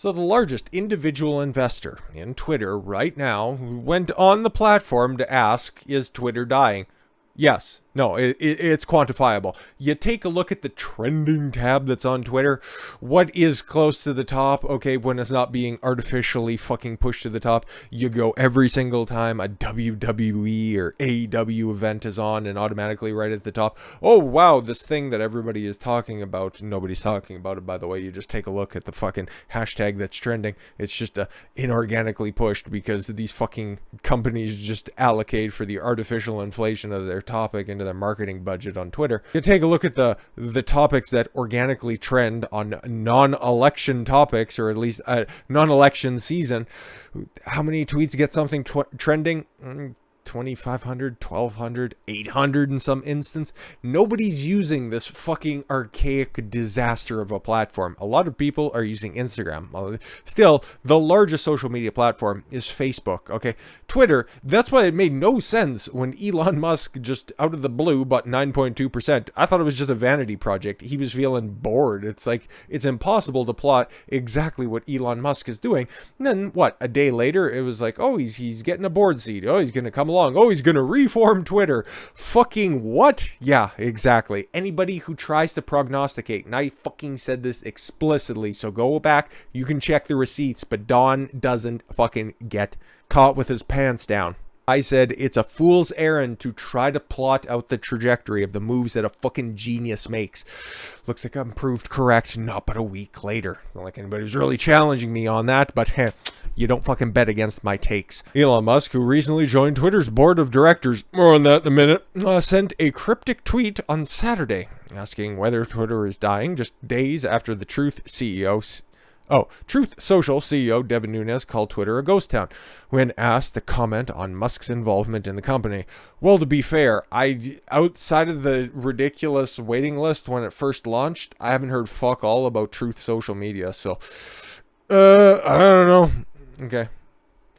So the largest individual investor in Twitter right now went on the platform to ask, is Twitter dying? Yes. No, it's quantifiable. You take a look at the trending tab that's on Twitter. What is close to the top? Okay, when it's not being artificially fucking pushed to the top, you go every single time a WWE or AEW event is on and automatically right at the top. Oh, wow, this thing that everybody is talking about. Nobody's talking about it, by the way. You just take a look at the fucking hashtag that's trending. It's just inorganically pushed because these fucking companies just allocate for the artificial inflation of their topic into their marketing budget on Twitter. You take a look at the topics that organically trend on non-election topics, or at least non-election season. How many tweets get something trending? 2,500, 1,200, 800 in some instance. Nobody's using this fucking archaic disaster of a platform. A lot of people are using Instagram. Still, the largest social media platform is Facebook, okay? Twitter, that's why it made no sense when Elon Musk just out of the blue bought 9.2%. I thought it was just a vanity project. He was feeling bored. It's like, it's impossible to plot exactly what Elon Musk is doing. And then, what, a day later, it was like, oh, he's getting a board seat. Oh, he's going to come along. Oh, he's going to reform Twitter. Fucking what? Yeah, exactly. Anybody who tries to prognosticate, and I fucking said this explicitly, so go back, you can check the receipts, but Don doesn't fucking get caught with his pants down. I said it's a fool's errand to try to plot out the trajectory of the moves that a fucking genius makes. Looks like I'm proved correct not but a week later. Not like anybody was really challenging me on that, but you don't fucking bet against my takes. Elon Musk, who recently joined Twitter's board of directors, more on that in a minute, sent a cryptic tweet on Saturday asking whether Twitter is dying just days after the Truth Social CEO Devin Nunes called Twitter a ghost town when asked to comment on Musk's involvement in the company. Well, to be fair, outside of the ridiculous waiting list when it first launched, I haven't heard fuck all about Truth Social Media, so I don't know. Okay.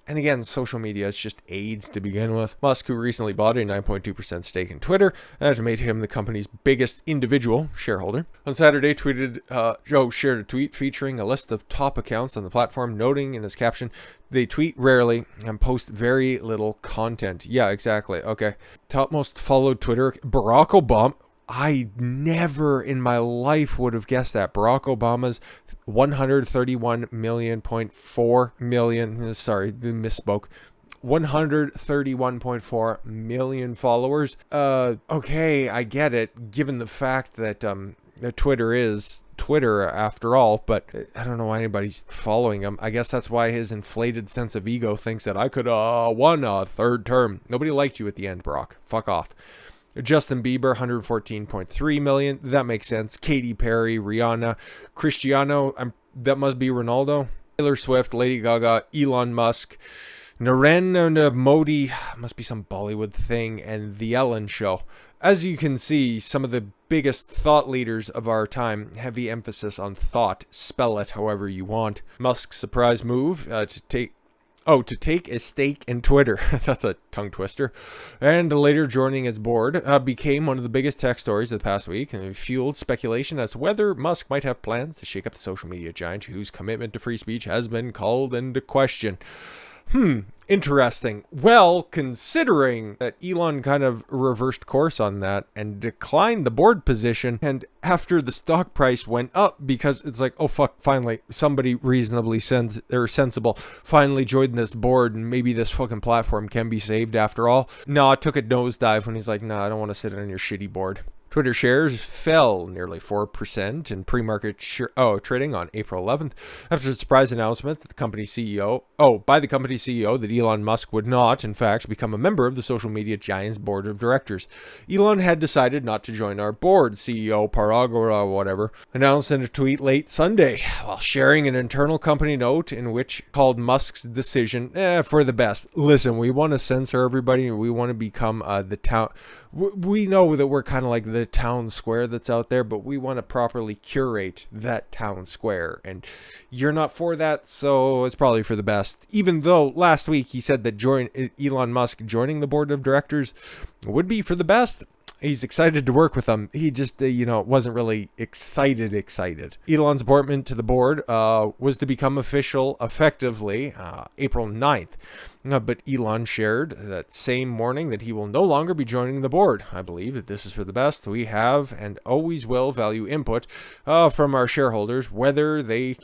And again, social media is just AIDS to begin with. Musk, who recently bought a 9.2% stake in Twitter, that made him the company's biggest individual shareholder. On Saturday, Joe shared a tweet featuring a list of top accounts on the platform, noting in his caption, they tweet rarely and post very little content. Yeah, exactly. Okay. Top most followed Twitter, Barack Obama. I never in my life would have guessed that. Barack Obama's 131.4 million, sorry, misspoke. 131.4 million followers. Okay, I get it, given the fact that Twitter is Twitter after all, but I don't know why anybody's following him. I guess that's why his inflated sense of ego thinks that I could won a third term. Nobody liked you at the end, Barack. Fuck off. Justin Bieber, 114.3 million. That makes sense. Katy Perry, Rihanna, Cristiano, that must be Ronaldo. Taylor Swift, Lady Gaga, Elon Musk, Narendra Modi, must be some Bollywood thing, and The Ellen Show. As you can see, some of the biggest thought leaders of our time, heavy emphasis on thought, spell it however you want. Musk's surprise move to take a stake in Twitter. That's a tongue twister. And later joining its board became one of the biggest tech stories of the past week, and it fueled speculation as to whether Musk might have plans to shake up the social media giant whose commitment to free speech has been called into question. Interesting. Well, considering that Elon kind of reversed course on that and declined the board position, and after the stock price went up because it's like, oh fuck, finally somebody reasonably sensible finally joined this board, and maybe this fucking platform can be saved after all. No, it took a nosedive when he's like, no, I don't want to sit on your shitty board. Twitter shares fell nearly 4% in pre-market trading on April 11th after the surprise announcement that the company CEO that Elon Musk would not, in fact, become a member of the social media giant's board of directors. Elon had decided not to join our board, CEO Parag or whatever, announced in a tweet late Sunday while sharing an internal company note in which called Musk's decision for the best. Listen, we want to censor everybody. We want to become the town. We know that we're kind of like the town square that's out there, but we want to properly curate that town square. And you're not for that, so it's probably for the best. Even though last week he said that Elon Musk joining the board of directors would be for the best. He's excited to work with them. He just, wasn't really excited. Elon's appointment to the board was to become official effectively April 9th. But Elon shared that same morning that he will no longer be joining the board. I believe that this is for the best. We have and always will value input from our shareholders, whether they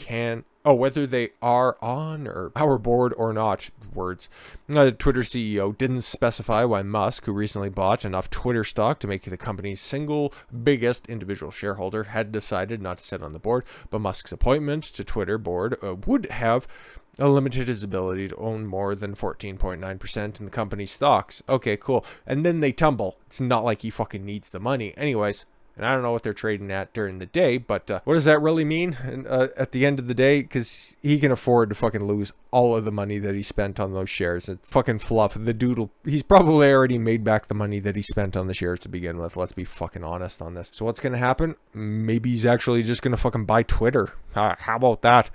are on or our board or not. Words. The Twitter CEO didn't specify why Musk, who recently bought enough Twitter stock to make the company's single biggest individual shareholder, had decided not to sit on the board, but Musk's appointment to Twitter board would have limited his ability to own more than 14.9% in the company's stocks. Okay, cool. And then they tumble. It's not like he fucking needs the money. Anyways, and I don't know what they're trading at during the day, but what does that really mean at the end of the day? Because he can afford to fucking lose all of the money that he spent on those shares. It's fucking fluff. The dude, he's probably already made back the money that he spent on the shares to begin with. Let's be fucking honest on this. So what's going to happen? Maybe he's actually just going to fucking buy Twitter. How about that?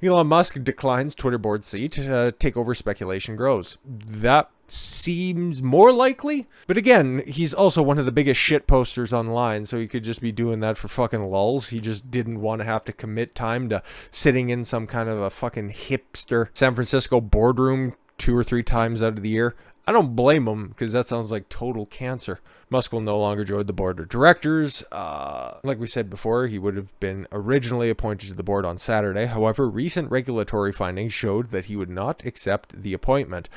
Elon Musk declines Twitter board seat. Takeover speculation grows. That seems more likely. But again, he's also one of the biggest shit posters online, so he could just be doing that for fucking lulz. He just didn't want to have to commit time to sitting in some kind of a fucking hipster San Francisco boardroom 2 or 3 times out of the year. I don't blame him, because that sounds like total cancer. Musk will no longer join the board of directors. Like we said before, he would have been originally appointed to the board on Saturday. However, recent regulatory findings showed that he would not accept the appointment.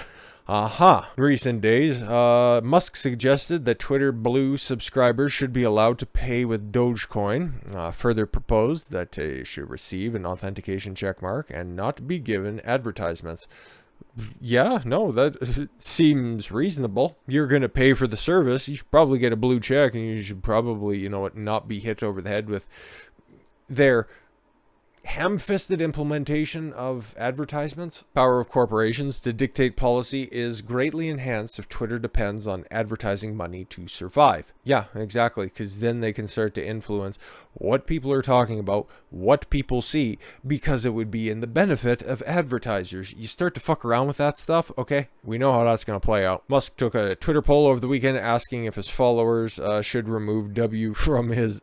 Recent days, Musk suggested that Twitter Blue subscribers should be allowed to pay with Dogecoin. Further proposed that they should receive an authentication checkmark and not be given advertisements. Yeah, no, that seems reasonable. You're going to pay for the service. You should probably get a blue check, and you should probably, not be hit over the head with their ham-fisted implementation of advertisements. Power of corporations to dictate policy is greatly enhanced if Twitter depends on advertising money to survive. Yeah, exactly, because then they can start to influence what people are talking about, what people see, because it would be in the benefit of advertisers. You start to fuck around with that stuff, okay? We know how that's going to play out. Musk took a Twitter poll over the weekend asking if his followers should remove W from his...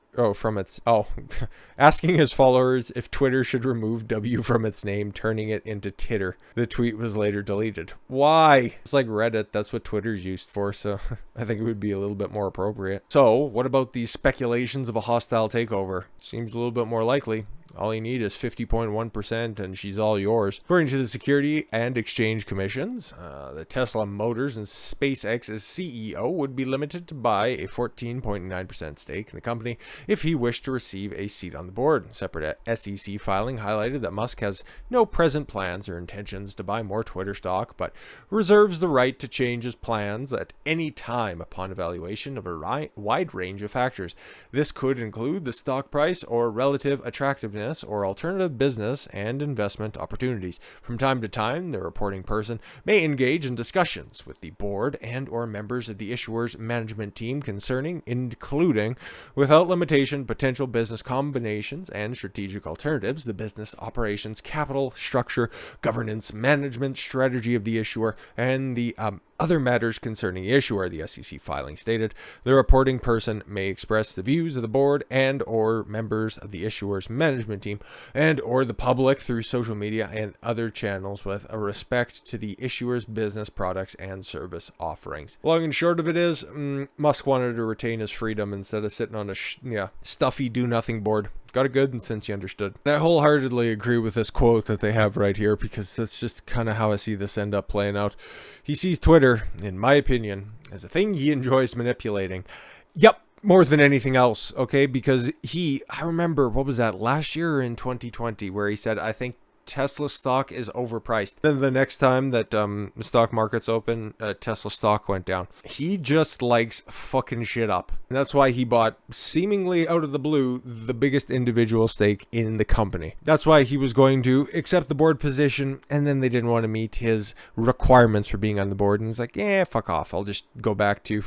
asking his followers if Twitter should remove W from its name, turning it into Titter. The tweet was later deleted. Why? It's like Reddit. That's what Twitter's used for, so I think it would be a little bit more appropriate. So, what about these speculations of a hostile takeover? Seems a little bit more likely. All you need is 50.1% and she's all yours. According to the Security and Exchange Commissions, the Tesla Motors and SpaceX's CEO would be limited to buy a 14.9% stake in the company if he wished to receive a seat on the board. Separate SEC filing highlighted that Musk has no present plans or intentions to buy more Twitter stock, but reserves the right to change his plans at any time upon evaluation of a wide range of factors. This could include the stock price or relative attractiveness or alternative business and investment opportunities. From time to time, the reporting person may engage in discussions with the board and or members of the issuer's management team concerning, including, without limitation, potential business combinations and strategic alternatives, the business operations, capital structure, governance, management strategy of the issuer, and the other matters concerning the issuer, the SEC filing stated. The reporting person may express the views of the board and or members of the issuer's management team and or the public through social media and other channels with a respect to the issuer's business products and service offerings. Long and short of it is, Musk wanted to retain his freedom instead of sitting on a stuffy do-nothing board. Got it good, and since you understood. And I wholeheartedly agree with this quote that they have right here, because that's just kind of how I see this end up playing out. He sees Twitter, in my opinion, as a thing he enjoys manipulating. Yep, more than anything else, okay? Because I remember, what was that, last year or in 2020, where he said, I think Tesla stock is overpriced. Then the next time that the stock market's open, Tesla stock went down. He just likes fucking shit up. And that's why he bought, seemingly out of the blue, the biggest individual stake in the company. That's why he was going to accept the board position, and then they didn't want to meet his requirements for being on the board. And he's like, yeah, fuck off. I'll just go back to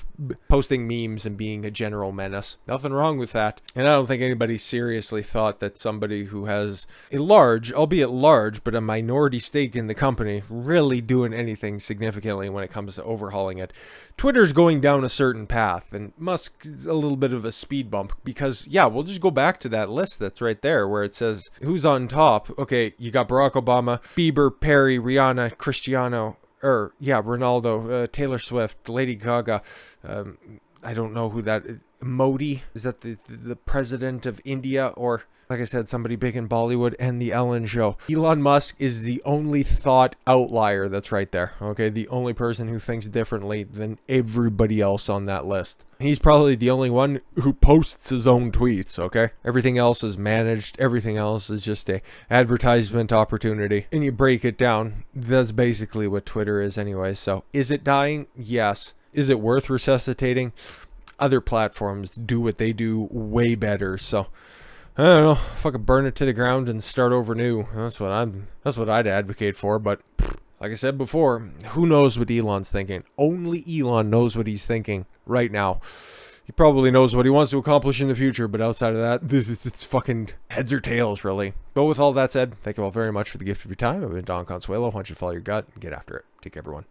posting memes and being a general menace. Nothing wrong with that. And I don't think anybody seriously thought that somebody who has a large, albeit large, large, but a minority stake in the company, really doing anything significantly when it comes to overhauling it. Twitter's going down a certain path, and Musk's a little bit of a speed bump because, yeah, we'll just go back to that list that's right there where it says who's on top. Okay, you got Barack Obama, Bieber, Perry, Rihanna, Cristiano, Ronaldo, Taylor Swift, Lady Gaga. I don't know who that is. Modi, is that the president of India, or like I said, somebody big in Bollywood, and the Ellen Show. Elon Musk is the only thought outlier that's right there. Okay, the only person who thinks differently than everybody else on that list. He's probably the only one who posts his own tweets. Okay, everything else is managed. Everything else is just a advertisement opportunity. And you break it down, that's basically what Twitter is anyway. So is it dying? Yes. Is it worth resuscitating? Other platforms do what they do way better. So I don't know, fucking burn it to the ground and start over new. That's what I'd advocate for. But like I said before, who knows what Elon's thinking? Only Elon knows what he's thinking right now. He probably knows what he wants to accomplish in the future, but outside of that, it's fucking heads or tails, really. But with all that said, thank you all very much for the gift of your time. I've been Don Consuelo. I want you to follow your gut and get after it. Take care, everyone.